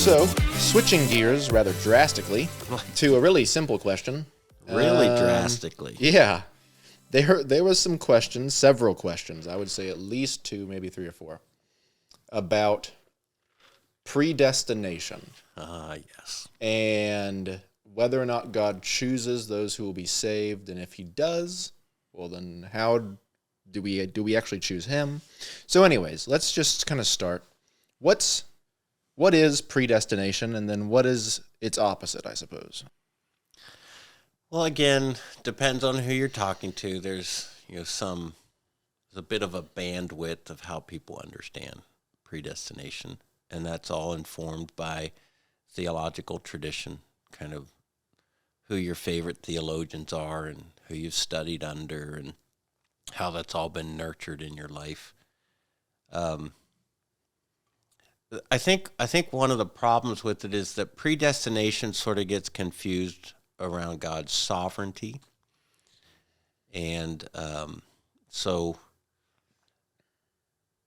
So, switching gears rather drastically to a really simple question. Really drastically. Yeah. There was some questions, several questions, I would say at least two, maybe three or four, about predestination. Yes. And whether or not God chooses those who will be saved, and if he does, well then how do we actually choose him? So anyways, let's just kind of start. What is predestination, and then what is its opposite, I suppose? Well, again, depends on who you're talking to. There's a bit of a bandwidth of how people understand predestination, and that's all informed by theological tradition, kind of who your favorite theologians are and who you've studied under and how that's all been nurtured in your life. I think one of the problems with it is that predestination sort of gets confused around God's sovereignty. And so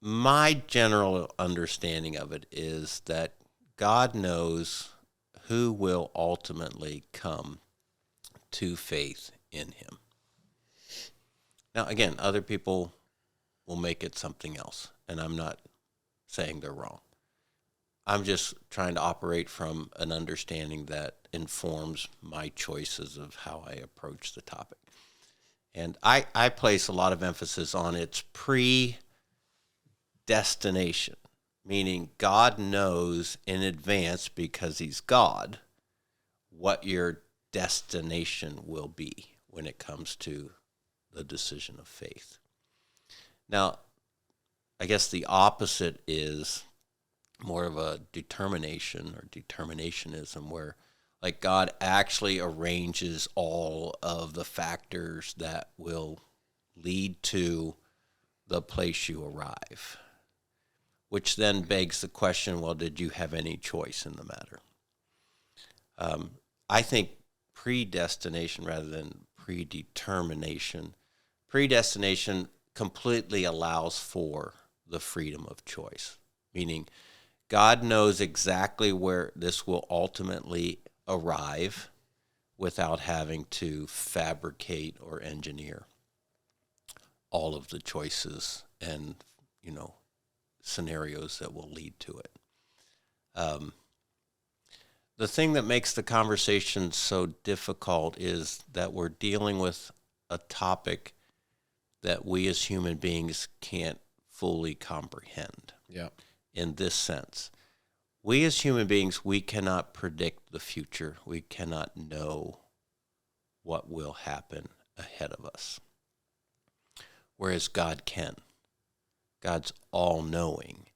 my general understanding of it is that God knows who will ultimately come to faith in him. Now, again, other people will make it something else, and I'm not saying they're wrong. I'm just trying to operate from an understanding that informs my choices of how I approach the topic. And I place a lot of emphasis on its predestination, meaning God knows in advance, because he's God, what your destination will be when it comes to the decision of faith. Now, I guess the opposite is more of a determination or determinationism, where like God actually arranges all of the factors that will lead to the place you arrive, which then begs the question, well, did you have any choice in the matter? I think predestination rather than predestination completely allows for the freedom of choice, meaning God knows exactly where this will ultimately arrive without having to fabricate or engineer all of the choices and, scenarios that will lead to it. The thing that makes the conversation so difficult is that we're dealing with a topic that we as human beings can't fully comprehend. Yeah. In this sense, we as human beings, we cannot predict the future. We cannot know what will happen ahead of us, whereas God can. God's all-knowing,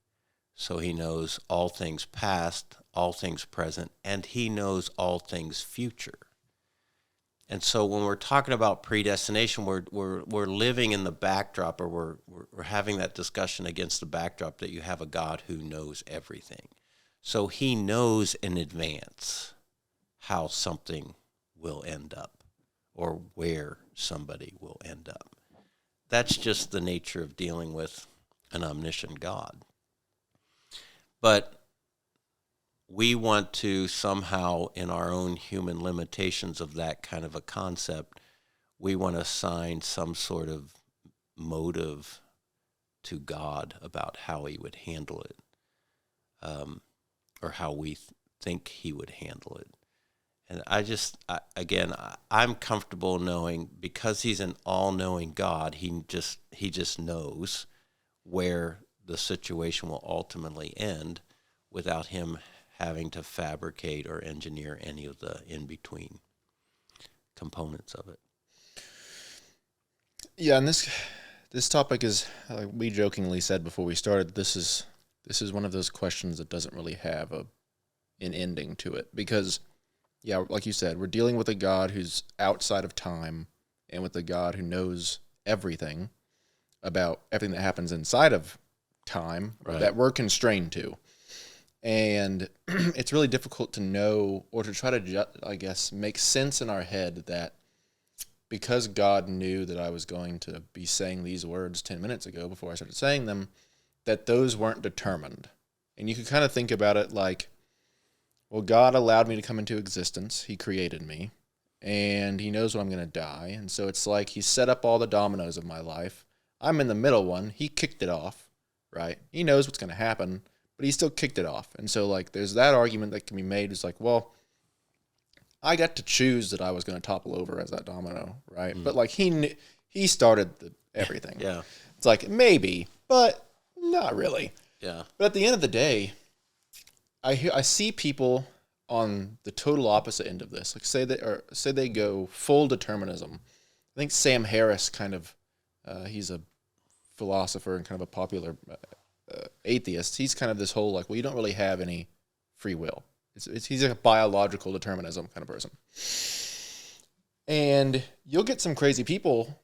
so he knows all things past, all things present, and he knows all things future. And so when we're talking about predestination, we're living in the backdrop, or we're having that discussion against the backdrop that you have a God who knows everything. So he knows in advance how something will end up or where somebody will end up. That's just the nature of dealing with an omniscient God. But we want to somehow, in our own human limitations of that kind of a concept, we want to assign some sort of motive to God about how he would handle it, or how we think he would handle it. And I'm comfortable knowing, because he's an all-knowing God, he just knows where the situation will ultimately end without him having to fabricate or engineer any of the in-between components of it. Yeah, and this topic is, like we jokingly said before we started, this is one of those questions that doesn't really have an ending to it, because, yeah, like you said, we're dealing with a God who's outside of time, and with a God who knows everything about everything that happens inside of time, right, that we're constrained to. And it's really difficult to know, or to try to, make sense in our head that because God knew that I was going to be saying these words 10 minutes ago before I started saying them, that those weren't determined. And you could kind of think about it like, well, God allowed me to come into existence. He created me, and he knows when I'm going to die. And so it's like he set up all the dominoes of my life. I'm in the middle one. He kicked it off, right? He knows what's going to happen, but he still kicked it off. And so, like, there's that argument that can be made. It's like, well, I got to choose that I was going to topple over as that domino, right? But, like, he started everything. Yeah. It's like, maybe, but not really. Yeah. But at the end of the day, I see people on the total opposite end of this. Like say they go full determinism. I think Sam Harris kind of he's a philosopher and kind of a popular atheist. He's kind of this whole like, well, you don't really have any free will. He's a biological determinism kind of person. And you'll get some crazy people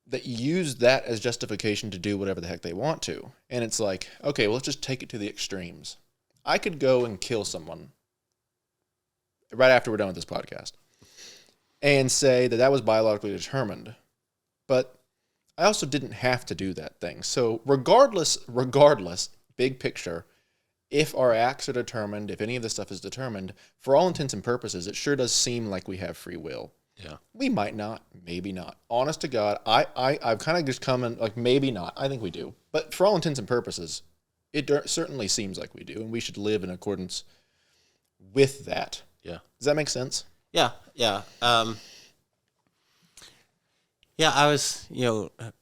that use that as justification to do whatever the heck they want to. And it's like, okay, well, let's just take it to the extremes. I could go and kill someone right after we're done with this podcast and say that was biologically determined. But I also didn't have to do that thing. So regardless, big picture, if our acts are determined, if any of this stuff is determined, for all intents and purposes, it sure does seem like we have free will. Yeah. We might not, maybe not. Honest to God, I've kind of just come in like, maybe not. I think we do. But for all intents and purposes, it certainly seems like we do, and we should live in accordance with that. Yeah. Does that make sense? Yeah. Yeah. Yeah, I was,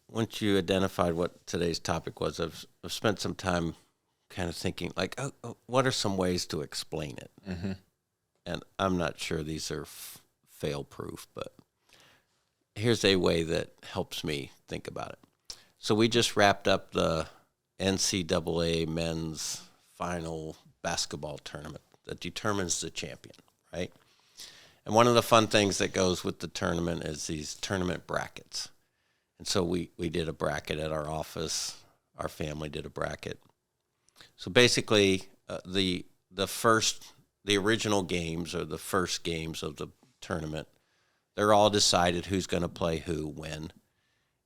once you identified what today's topic was, I've spent some time kind of thinking, like, what are some ways to explain it? Mm-hmm. And I'm not sure these are fail-proof, but here's a way that helps me think about it. So we just wrapped up the NCAA men's final basketball tournament that determines the champion, right? And one of the fun things that goes with the tournament is these tournament brackets. And so we did a bracket at our office. Our family did a bracket. So basically, the original games or the first games of the tournament, they're all decided who's going to play who, when.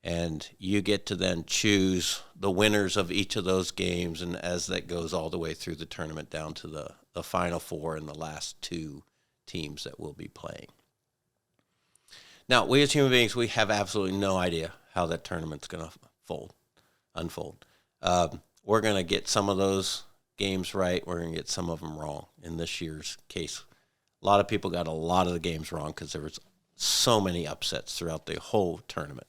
And you get to then choose the winners of each of those games, and as that goes all the way through the tournament down to the Final Four and the last two teams that will be playing. Now, we as human beings, we have absolutely no idea how that tournament's going to unfold. We're going to get some of those games right. We're going to get some of them wrong. In this year's case, a lot of people got a lot of the games wrong because there was so many upsets throughout the whole tournament.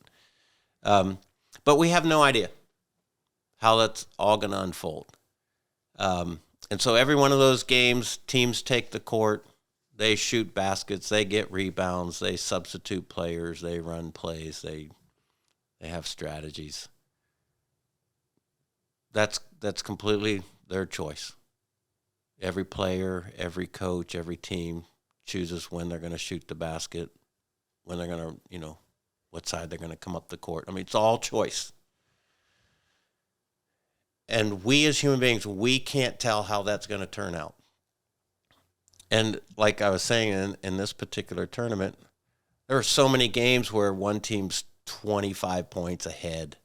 But we have no idea how that's all going to unfold. And so every one of those games, teams take the court, they shoot baskets, they get rebounds, they substitute players, they run plays, they have strategies. That's completely their choice. Every player, every coach, every team chooses when they're going to shoot the basket, when they're going to, what side they're going to come up the court. I mean, it's all choice. And we as human beings, we can't tell how that's going to turn out. And like I was saying, in this particular tournament, there are so many games where one team's 25 points ahead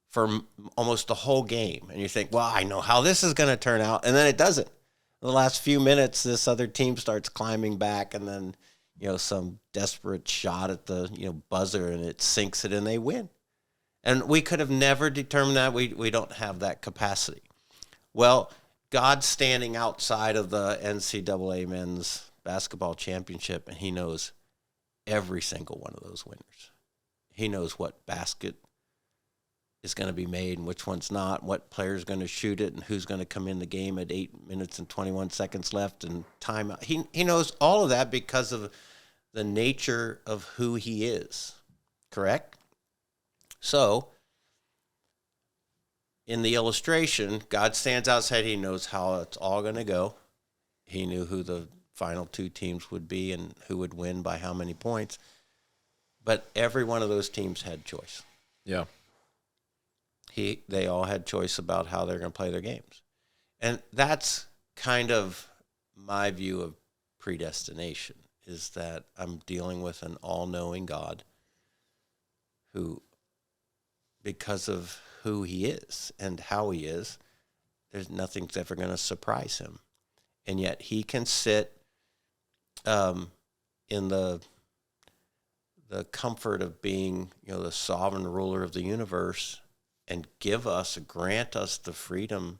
for almost the whole game. And you think, well, I know how this is going to turn out. And then it doesn't. In the last few minutes, this other team starts climbing back, and then some desperate shot at the buzzer, and it sinks it, and they win. And we could have never determined that. We don't have that capacity. Well, God's standing outside of the NCAA men's basketball championship, and he knows every single one of those winners. He knows what basket is going to be made and which one's not, what player's going to shoot it, and who's going to come in the game at 8 minutes and 21 seconds left and timeout. He knows all of that because of the nature of who he is, correct? So, in the illustration, God stands outside. He knows how it's all going to go. He knew who the final two teams would be and who would win by how many points. But every one of those teams had choice. Yeah. They all had choice about how they're going to play their games. And that's kind of my view of predestination, is that I'm dealing with an all-knowing God who, because of who he is and how he is, there's nothing's ever going to surprise him. And yet he can sit in the comfort of being, the sovereign ruler of the universe, and grant us the freedom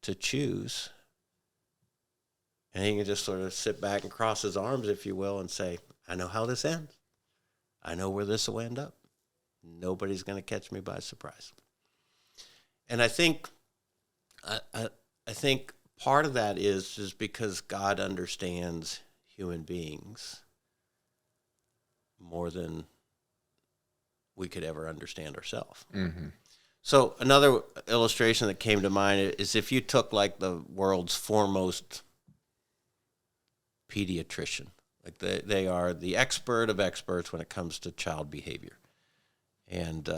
to choose. And he can just sort of sit back and cross his arms, if you will, and say, I know how this ends. I know where this will end up. Nobody's going to catch me by surprise. And I think part of that is because God understands human beings more than we could ever understand ourselves. Mm-hmm. So another illustration that came to mind is if you took like the world's foremost pediatrician, like they are the expert of experts when it comes to child behavior, and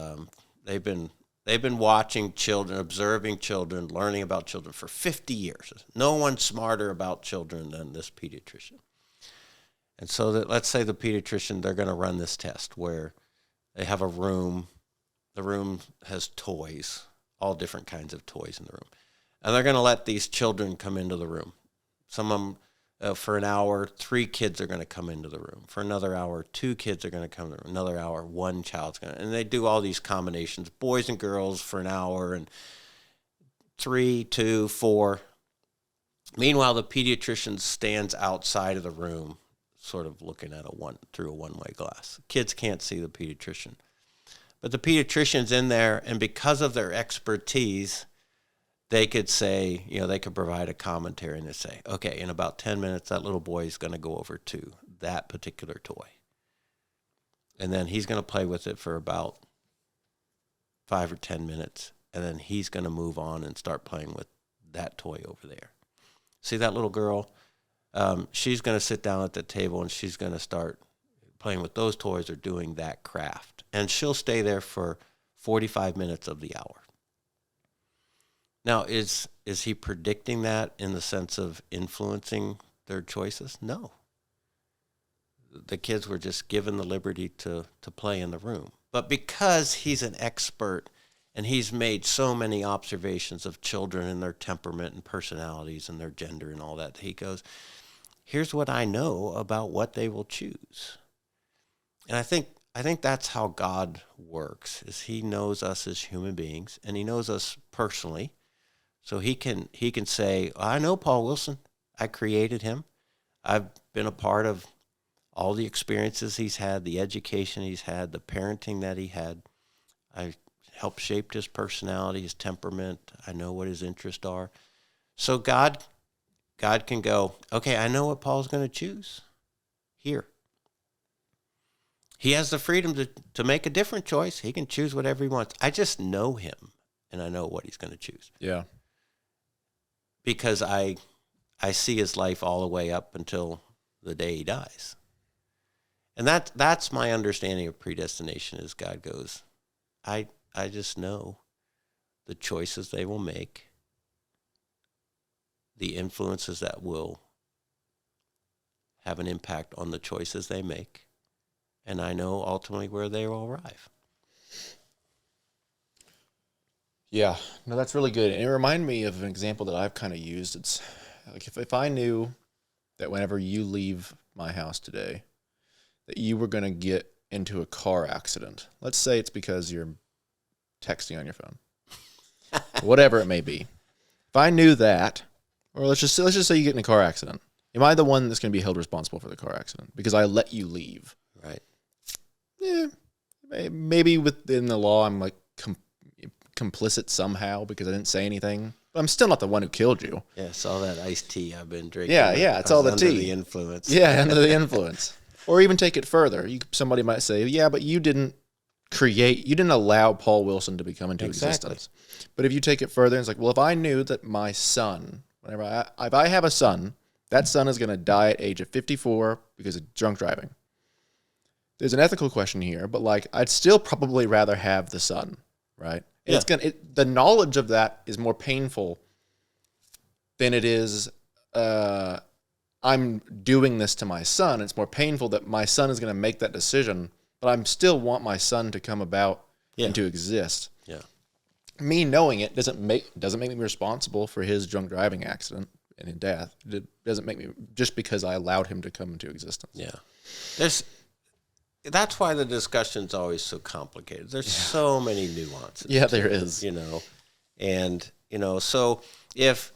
they've been watching children, observing children, learning about children for 50 years. No one's smarter about children than this pediatrician. And so let's say the pediatrician, they're going to run this test where they have a room. The room has toys, all different kinds of toys in the room. And they're going to let these children come into the room. Some of them, for an hour, 3 kids are going to come into the room. For another hour, 2 kids are going to come in the room. Another hour, 1 child's going to. And they do all these combinations, boys and girls for an hour, and 3, 2, 4. Meanwhile, the pediatrician stands outside of the room, sort of looking at through a one-way glass. Kids can't see the pediatrician. But the pediatrician's in there, and because of their expertise, they could say, they could provide a commentary, and they say, okay, in about 10 minutes, that little boy is going to go over to that particular toy. And then he's going to play with it for about 5 or 10 minutes, and then he's going to move on and start playing with that toy over there. See that little girl? She's going to sit down at the table, and she's going to start playing with those toys or doing that craft. And she'll stay there for 45 minutes of the hour. Now, is he predicting that in the sense of influencing their choices? No. The kids were just given the liberty to play in the room. But because he's an expert and he's made so many observations of children and their temperament and personalities and their gender and all that, he goes, here's what I know about what they will choose. And I think that's how God works, is he knows us as human beings, and he knows us personally. So he can say, I know Paul Wilson. I created him. I've been a part of all the experiences he's had, the education he's had, the parenting that he had. I helped shape his personality, his temperament. I know what his interests are. So God can go, okay, I know what Paul's going to choose here. He has the freedom to make a different choice. He can choose whatever he wants. I just know him, and I know what he's going to choose. Yeah. Because I see his life all the way up until the day he dies. And that's my understanding of predestination, is God goes, I just know the choices they will make, the influences that will have an impact on the choices they make, and I know ultimately where they will arrive. Yeah, no, that's really good. And it reminded me of an example that I've kind of used. It's like if I knew that whenever you leave my house today, that you were going to get into a car accident. Let's say it's because you're texting on your phone, whatever it may be. If I knew that, or let's just say you get in a car accident, am I the one that's going to be held responsible for the car accident because I let you leave? Right. Yeah, maybe within the law, I'm like complicit somehow because I didn't say anything. But I'm still not the one who killed you. Yeah, it's all that iced tea I've been drinking. Yeah, it's all the tea. Under the influence. Yeah, under the influence. Or even take it further. Somebody might say, yeah, but you didn't allow Paul Wilson to become into existence. But if you take it further, it's like, well, if I knew that my son, if I have a son, that son is going to die at age of 54 because of drunk driving. There's an ethical question here, but like, I'd still probably rather have the son, right? And yeah. The knowledge of that is more painful than it is, I'm doing this to my son. It's more painful that my son is going to make that decision, but I still want my son to come about and to exist. Yeah. Me knowing it doesn't make me responsible for his drunk driving accident. and in death. It doesn't make me, just because I allowed him to come into existence. Yeah. That's why the discussion's always so complicated. There's so many nuances. Yeah, there is. And, so if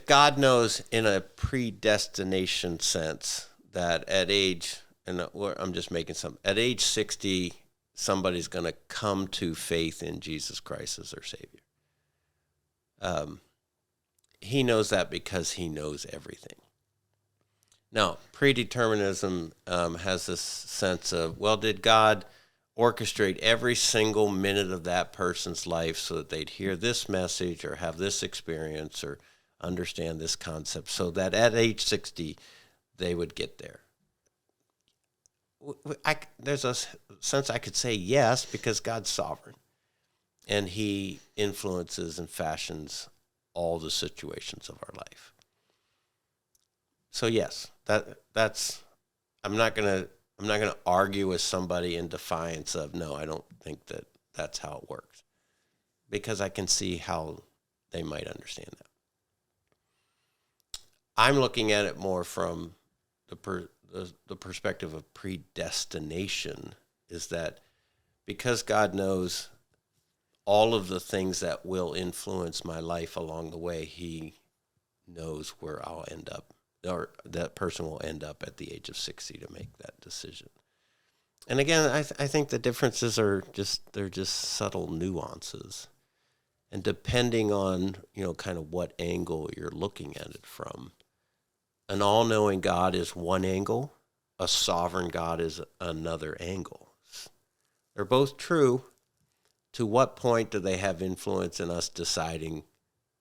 God knows in a predestination sense that at age, and I'm just making at age 60, somebody's going to come to faith in Jesus Christ as their Savior. He knows that because he knows everything. Now, predeterminism has this sense of, well, did God orchestrate every single minute of that person's life so that they'd hear this message or have this experience or understand this concept so that at age 60 they would get there? There's a sense I could say yes, because God's sovereign and he influences and fashions all the situations of our life. So yes, that's I'm not gonna argue with somebody in defiance of, no, I don't think that's how it works, because I can see how they might understand that. I'm looking at it more from the perspective of predestination, is that because God knows all of the things that will influence my life along the way, he knows where I'll end up, or that person will end up at the age of 60 to make that decision. And again, I think the differences are just subtle nuances. And depending on, kind of what angle you're looking at it from, an all-knowing God is one angle, a sovereign God is another angle. They're both true. To what point do they have influence in us deciding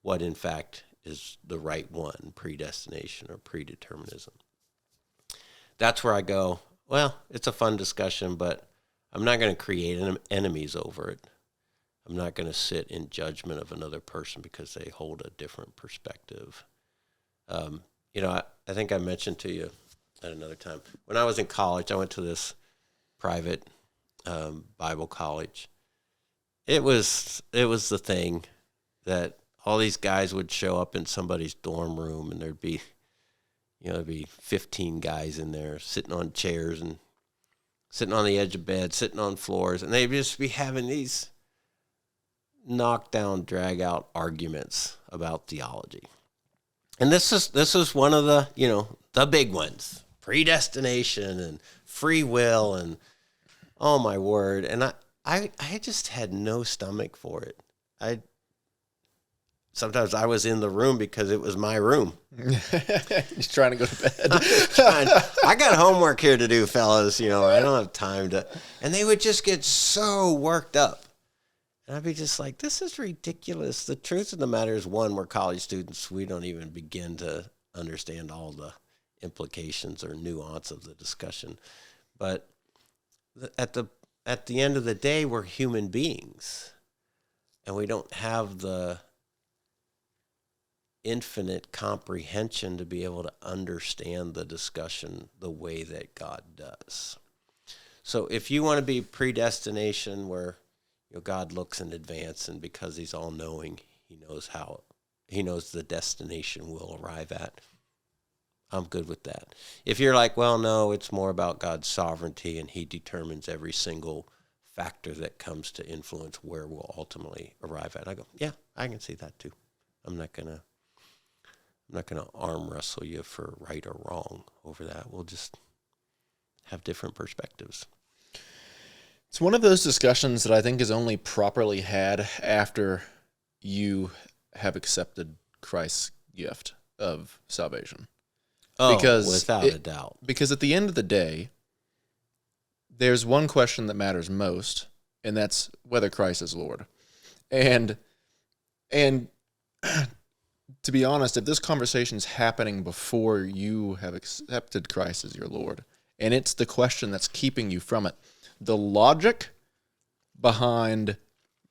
what, in fact, is the right one, predestination or predeterminism? That's where I go, well, it's a fun discussion, but I'm not going to create enemies over it. I'm not going to sit in judgment of another person because they hold a different perspective. I think I mentioned to you at another time, when I was in college, I went to this private Bible college. It was the thing that all these guys would show up in somebody's dorm room, and there'd be 15 guys in there sitting on chairs and sitting on the edge of bed, sitting on floors, and they'd just be having these knockdown, drag-out arguments about theology. And this is one of the, the big ones, predestination and free will, and oh my word. And I just had no stomach for it. Sometimes I was in the room because it was my room. He's trying to go to bed. I got homework here to do, fellas. I don't have time to. And they would just get so worked up. And I'd be just like, this is ridiculous. The truth of the matter is, one, we're college students. We don't even begin to understand all the implications or nuance of the discussion. But at the end of the day, we're human beings. And we don't have the infinite comprehension to be able to understand the discussion the way that God does. So if you want to be predestination, where God looks in advance, and because he's all-knowing, he knows the destination we'll arrive at, I'm good with that. If you're like, well, no, it's more about God's sovereignty, and he determines every single factor that comes to influence where we'll ultimately arrive at, I go, yeah, I can see that too. I'm not gonna arm wrestle you for right or wrong over that. We'll just have different perspectives. It's one of those discussions that I think is only properly had after you have accepted Christ's gift of salvation. Oh, without a doubt. Because at the end of the day, there's one question that matters most, and that's whether Christ is Lord. And to be honest, if this conversation's happening before you have accepted Christ as your Lord, and it's the question that's keeping you from it, the logic behind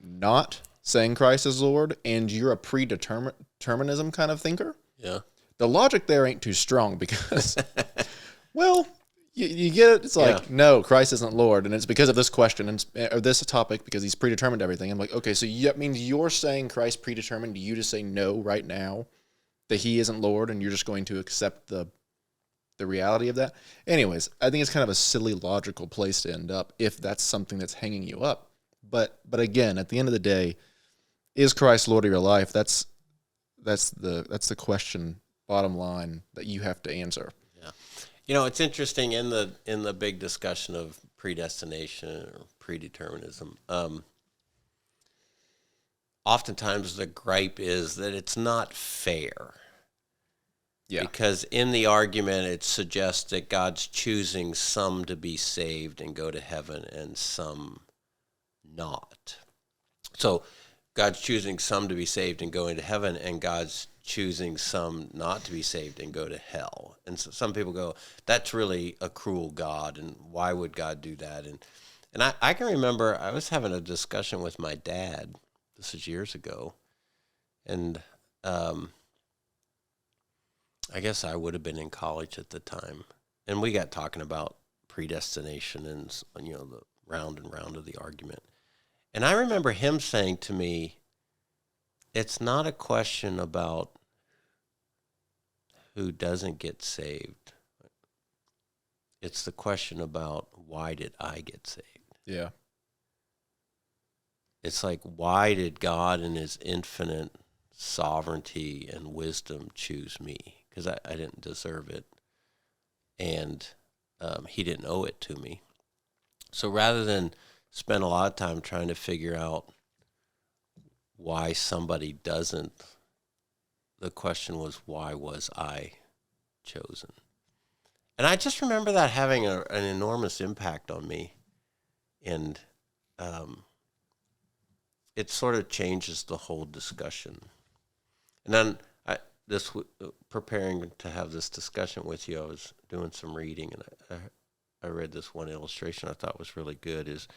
not saying Christ is Lord, and you're a predeterminism kind of thinker, yeah, the logic there ain't too strong, because, well, you get it. It's like, no, Christ isn't Lord, and it's because of this question or this topic, because he's predetermined everything. I'm like, okay, so that means you're saying Christ predetermined you to say no right now, that he isn't Lord and you're just going to accept the reality of that. Anyways, I think it's kind of a silly logical place to end up if that's something that's hanging you up. But again, at the end of the day, is Christ Lord of your life? That's the question, bottom line, that you have to answer. Yeah. It's interesting in the big discussion of predestination or predeterminism. Oftentimes the gripe is that it's not fair. Yeah. Because in the argument, it suggests that God's choosing some to be saved and go to heaven and some not. So God's choosing some to be saved and go into heaven, and God's choosing some not to be saved and go to hell. And so some people go, that's really a cruel God, and why would God do that? And I can remember I was having a discussion with my dad, this is years ago, and I guess I would have been in college at the time, and we got talking about predestination and the round and round of the argument. And I remember him saying to me, it's not a question about who doesn't get saved. It's the question about why did I get saved? Yeah. It's like, why did God in his infinite sovereignty and wisdom choose me? Because I didn't deserve it, and he didn't owe it to me. So rather than spend a lot of time trying to figure out why somebody doesn't, the question was, why was I chosen? And I just remember that having an enormous impact on me, and it sort of changes the whole discussion. And then preparing to have this discussion with you, I was doing some reading, and I read this one illustration I thought was really good. Is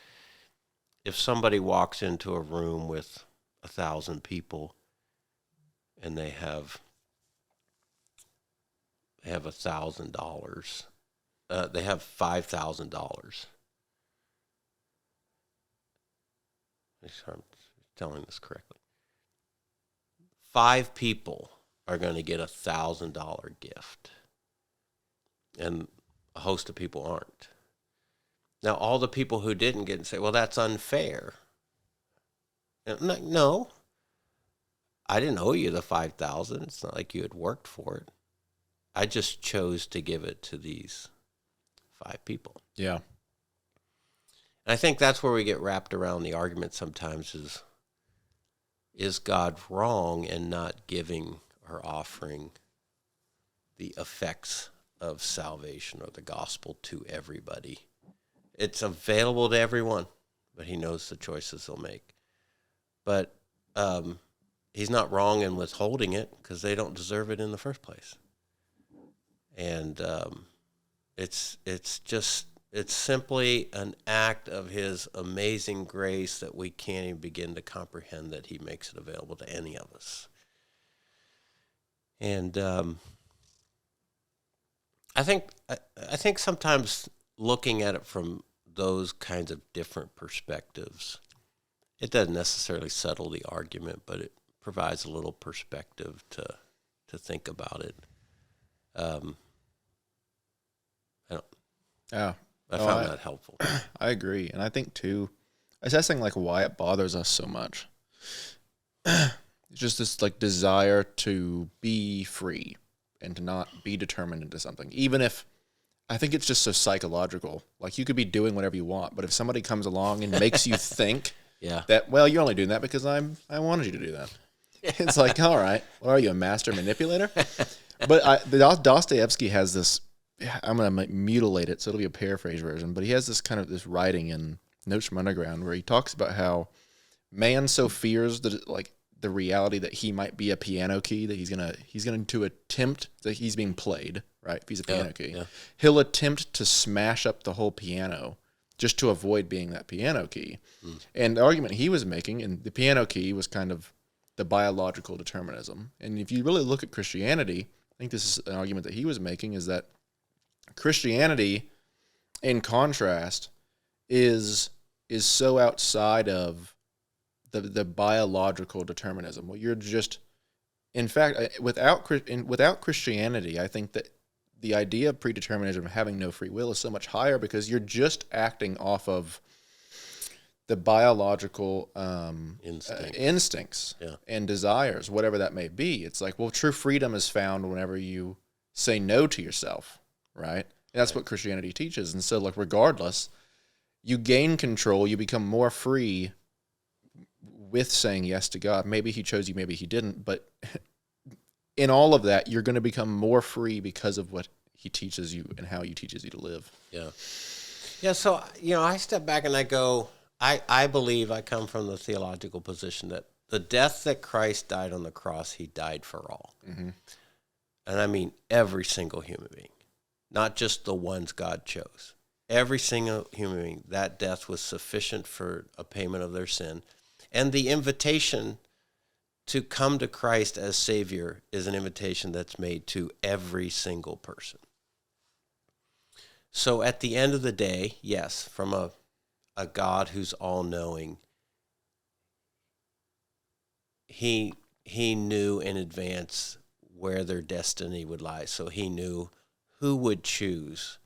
if somebody walks into a room with 1,000 people, and they have $1,000, they have $5,000. Make sure I'm telling this correctly. 5 people are going to get $1,000 gift, and a host of people aren't. Now, all the people who didn't get and say, well, that's unfair. No, I didn't owe you the $5,000. It's not like you had worked for it. I just chose to give it to these 5 people. Yeah. And I think that's where we get wrapped around the argument sometimes is God wrong in not giving or offering the effects of salvation or the gospel to everybody? It's available to everyone, but he knows the choices they'll make. But he's not wrong in withholding it because they don't deserve it in the first place. And it's simply an act of his amazing grace that we can't even begin to comprehend, that he makes it available to any of us. And I think sometimes looking at it from those kinds of different perspectives, it doesn't necessarily settle the argument, but it provides a little perspective to think about it. I found that helpful. I agree. And I think, too, assessing like why it bothers us so much. It's just this like desire to be free and to not be determined into something. Even if, I think it's just so psychological. Like you could be doing whatever you want, but if somebody comes along and makes you think that, well, you're only doing that because I wanted you to do that. It's like, all right, what are you, a master manipulator? But Dostoevsky has this, I'm going to mutilate it, so it'll be a paraphrase version, but he has this kind of this writing in Notes from Underground where he talks about how man so fears the reality that he might be a piano key, that he's going to attempt, that he's being played, right? If he's a piano key, he'll attempt to smash up the whole piano just to avoid being that piano key. And the argument he was making, and the piano key was kind of the biological determinism. And if you really look at Christianity, I think this is an argument that he was making, is that Christianity, in contrast, is so outside of the biological determinism. Well, you're just In fact, without Christianity, I think that the idea of predeterminism having no free will is so much higher because you're just acting off of the biological instincts and desires, whatever that may be. It's like, well, true freedom is found whenever you say no to yourself, right? And that's what Christianity teaches. And so, like, regardless, you gain control, you become more free with saying yes to God. Maybe he chose you, maybe he didn't, but in all of that, you're going to become more free because of what he teaches you and how he teaches you to live. Yeah. Yeah, so, I step back and I go, I believe I come from the theological position that the death that Christ died on the cross, he died for all. Mm-hmm. And I mean every single human being, not just the ones God chose. Every single human being, that death was sufficient for a payment of their sin. And the invitation to come to Christ as Savior is an invitation that's made to every single person. So at the end of the day, yes, from a God who's all-knowing, he knew in advance where their destiny would lie. So he knew who would choose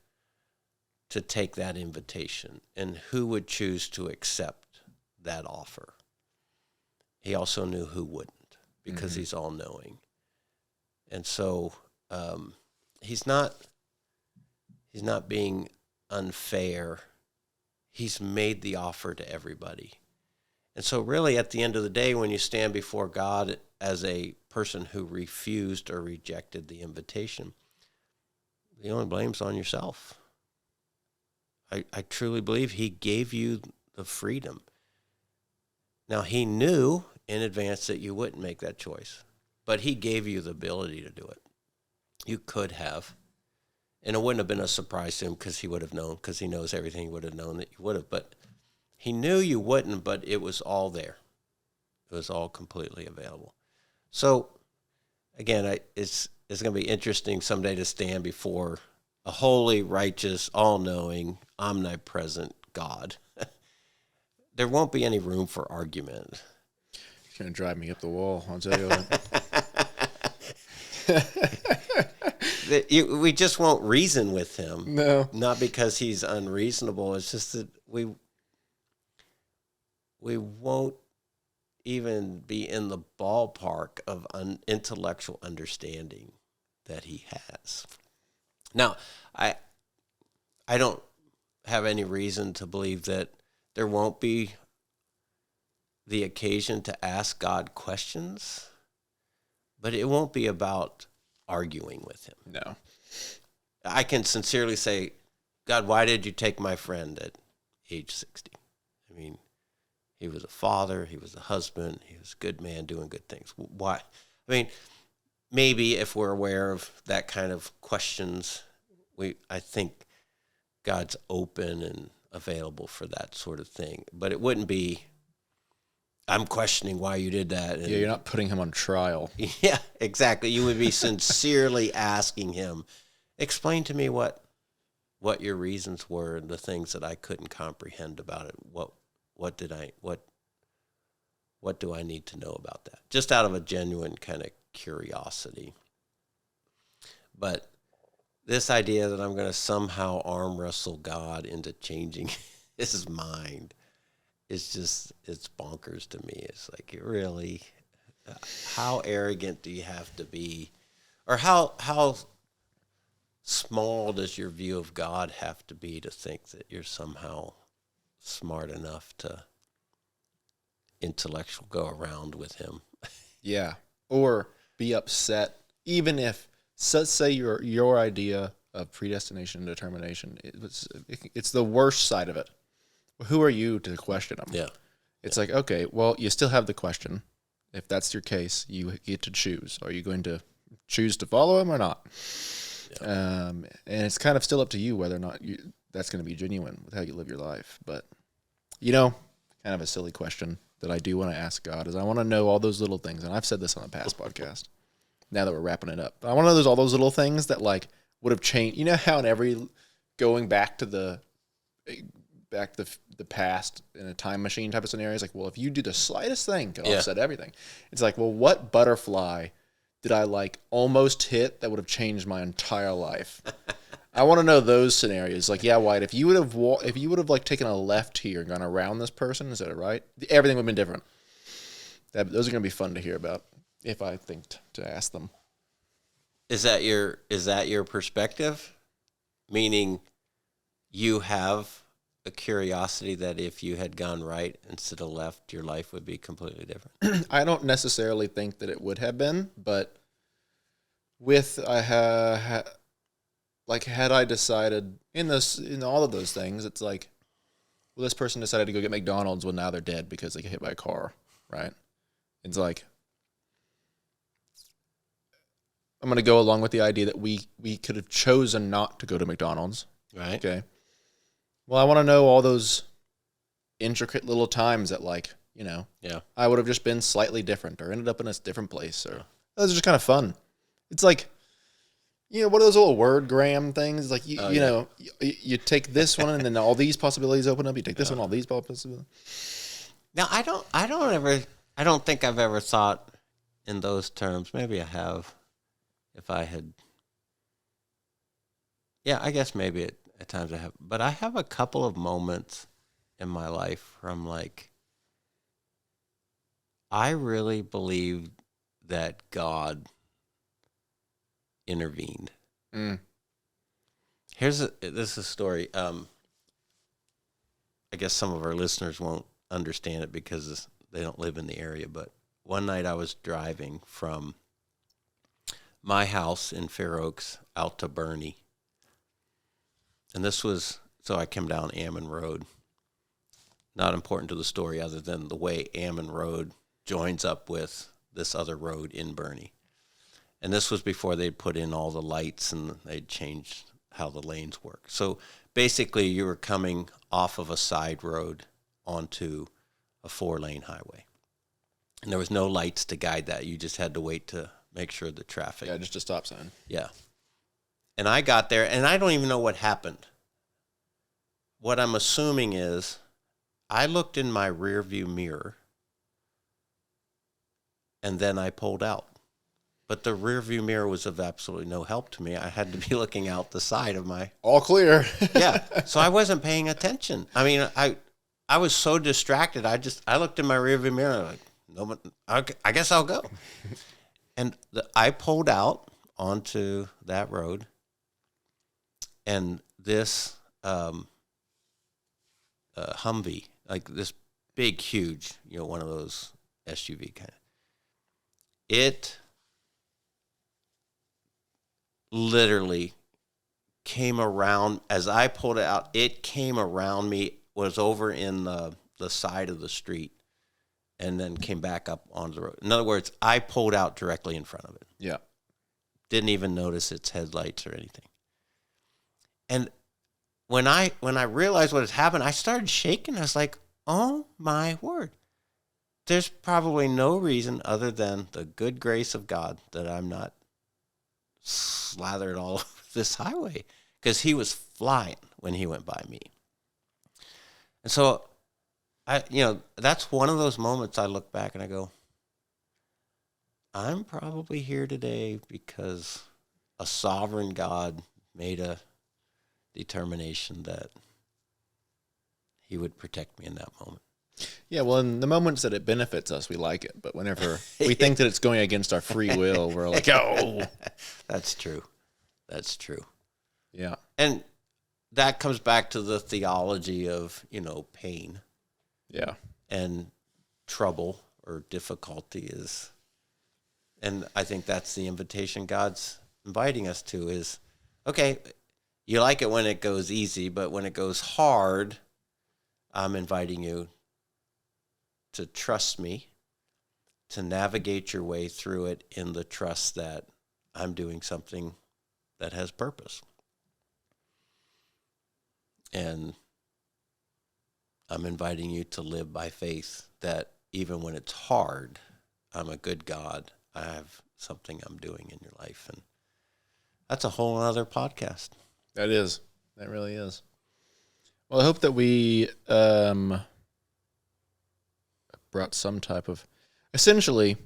to take that invitation and who would choose to accept that offer. He also knew who wouldn't because mm-hmm. he's all-knowing. And so he's not being unfair. He's made the offer to everybody. And so really at the end of the day, when you stand before God as a person who refused or rejected the invitation, the only blame's on yourself. I truly believe he gave you the freedom. Now, he knew in advance that you wouldn't make that choice, but he gave you the ability to do it. You could have. And it wouldn't have been a surprise to him because he would have known, because he knows everything. He would have known that you would have. But he knew you wouldn't, but it was all there. It was all completely available. So, again, it's going to be interesting someday to stand before a holy, righteous, all-knowing, omnipresent God. There won't be any room for argument. It's going to drive me up the wall, I'll tell you. We just won't reason with him. No. Not because he's unreasonable. It's just that we won't even be in the ballpark of intellectual understanding that he has. Now, I don't have any reason to believe that there won't be the occasion to ask God questions, but it won't be about arguing with him. No. I can sincerely say, God, why did you take my friend at age 60? I mean, he was a father, he was a husband, he was a good man doing good things. Why? I mean, maybe if we're aware of that kind of questions, I think God's open and available for that sort of thing. But it wouldn't be, I'm questioning why you did that. And, yeah, you're not putting him on trial. Yeah, exactly. You would be sincerely asking him, explain to me what your reasons were and the things that I couldn't comprehend about it. What do I need to know about that? Just out of a genuine kind of curiosity. But this idea that I'm going to somehow arm wrestle God into changing his mind, it's bonkers to me. It's like, really, how arrogant do you have to be? Or how small does your view of God have to be to think that you're somehow smart enough to intellectual go around with him? Yeah. Or be upset, even if, let's say your idea of predestination and determination, it's the worst side of it. Who are you to question them? Yeah. It's like, okay, well, you still have the question. If that's your case, you get to choose. Are you going to choose to follow him or not? Yeah. And it's kind of still up to you whether or not that's going to be genuine with how you live your life. But, kind of a silly question that I do want to ask God is I want to know all those little things. And I've said this on a past podcast, now that we're wrapping it up. But I want to know all those little things that, like, would have changed. You know how in every going back to the past in a time machine type of scenario, it's like, well, if you do the slightest thing, could offset everything. It's like, well, what butterfly did I like almost hit that would have changed my entire life? I want to know those scenarios. Like, yeah, White, if you would have like taken a left here and gone around this person, is that right? Everything would have been different. Those are going to be fun to hear about if I think to ask them. Is that your perspective? Meaning you have a curiosity that if you had gone right instead of left, your life would be completely different? I don't necessarily think that it would have been, but had I decided in all of those things, it's like, well, this person decided to go get McDonald's, well, now they're dead because they get hit by a car, right? It's like, I'm going to go along with the idea that we could have chosen not to go to McDonald's. Right. Okay. Well, I want to know all those intricate little times that, like, Yeah. I would have just been slightly different or ended up in a different place. Or those are just kind of fun. It's like, what are those little word gram things? Like, you take this one and then all these possibilities open up. You take this one, all these possibilities. Now, I don't think I've ever thought in those terms. Maybe I have. If I had, I guess maybe at times I have. But I have a couple of moments in my life where I'm like, I really believe that God intervened. This is a story. I guess some of our listeners won't understand it because they don't live in the area. But one night I was driving from my house in Fair Oaks out to Bernie. And so I came down Ammon Road. Not important to the story other than the way Ammon Road joins up with this other road in Bernie. And this was before they'd put in all the lights and they'd changed how the lanes work. So basically you were coming off of a side road onto a 4-lane highway. And there was no lights to guide that. You just had to wait to make sure the traffic. Yeah, just a stop sign. Yeah. And I got there, and I don't even know what happened. What I'm assuming is I looked in my rearview mirror, and then I pulled out. But the rearview mirror was of absolutely no help to me. I had to be looking out the side of my... All clear. Yeah. So I wasn't paying attention. I mean, I was so distracted. I looked in my rearview mirror, like, no, I guess I'll go. And I pulled out onto that road, and this Humvee, like this big, huge, one of those SUV kind of, it literally came around. As I pulled it out, it came around me, was over in the side of the street, and then came back up onto the road. In other words, I pulled out directly in front of it. Yeah. Didn't even notice its headlights or anything. And when I realized what had happened, I started shaking. I was like, oh my word. There's probably no reason other than the good grace of God that I'm not slathered all over this highway, because he was flying when he went by me. And so that's one of those moments I look back and I go, I'm probably here today because a sovereign God made a determination that he would protect me in that moment. Yeah, well, in the moments that it benefits us, we like it. But whenever we think that it's going against our free will, we're like, oh. That's true. That's true. Yeah. And that comes back to the theology of, pain. Yeah. And trouble or difficulty is, and I think that's the invitation God's inviting us to is, okay, you like it when it goes easy, but when it goes hard, I'm inviting you to trust me, to navigate your way through it in the trust that I'm doing something that has purpose. And I'm inviting you to live by faith that even when it's hard, I'm a good God. I have something I'm doing in your life. And that's a whole other podcast. That is. That really is. Well, I hope that we brought some type of... Essentially,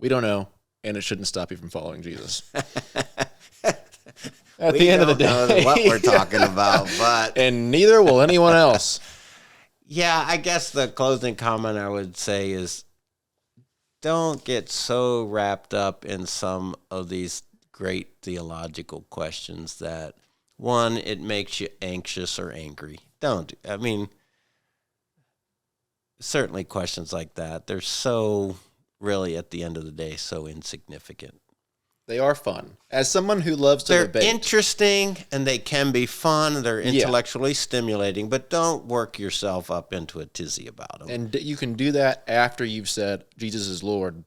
We don't know, and it shouldn't stop you from following Jesus. We At the end of the don't day, know what we're talking about, but and neither will anyone else. yeah, I guess the closing comment I would say is don't get so wrapped up in some of these great theological questions that, one, it makes you anxious or angry. Don't. I mean, certainly questions like that, they're so, really, at the end of the day, so insignificant. They are fun. As someone who loves to They're debate, interesting and they can be fun. They're intellectually stimulating, but don't work yourself up into a tizzy about them. and you can do that after you've said Jesus is Lord,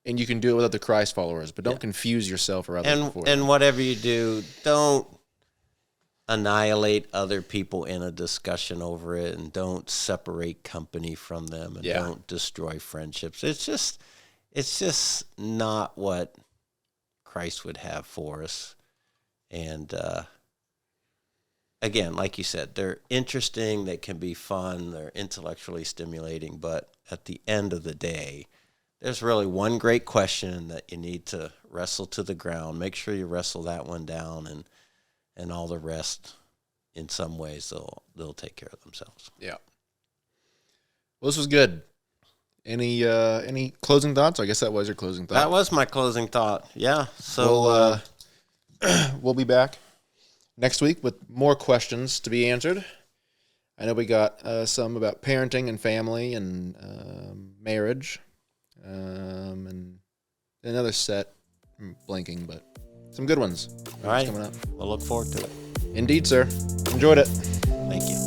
and you can do it with other Christ followers, but don't confuse yourself or others before. And whatever you do, don't annihilate other people in a discussion over it, and don't separate company from them, and don't destroy friendships. It's just not what Christ would have for us. And again, like you said, they're interesting, they can be fun, they're intellectually stimulating, but at the end of the day, there's really one great question that you need to wrestle to the ground. Make sure you wrestle that one down, and all the rest, in some ways, they'll take care of themselves. Yeah. Well, this was good. Any closing thoughts? I guess that was your closing thought. That was my closing thought. Yeah. So we'll be back next week with more questions to be answered. I know we got some about parenting and family and marriage, and another set. I'm blanking, but some good ones. All right. Coming up. We'll look forward to it. Indeed, sir. Enjoyed it. Thank you.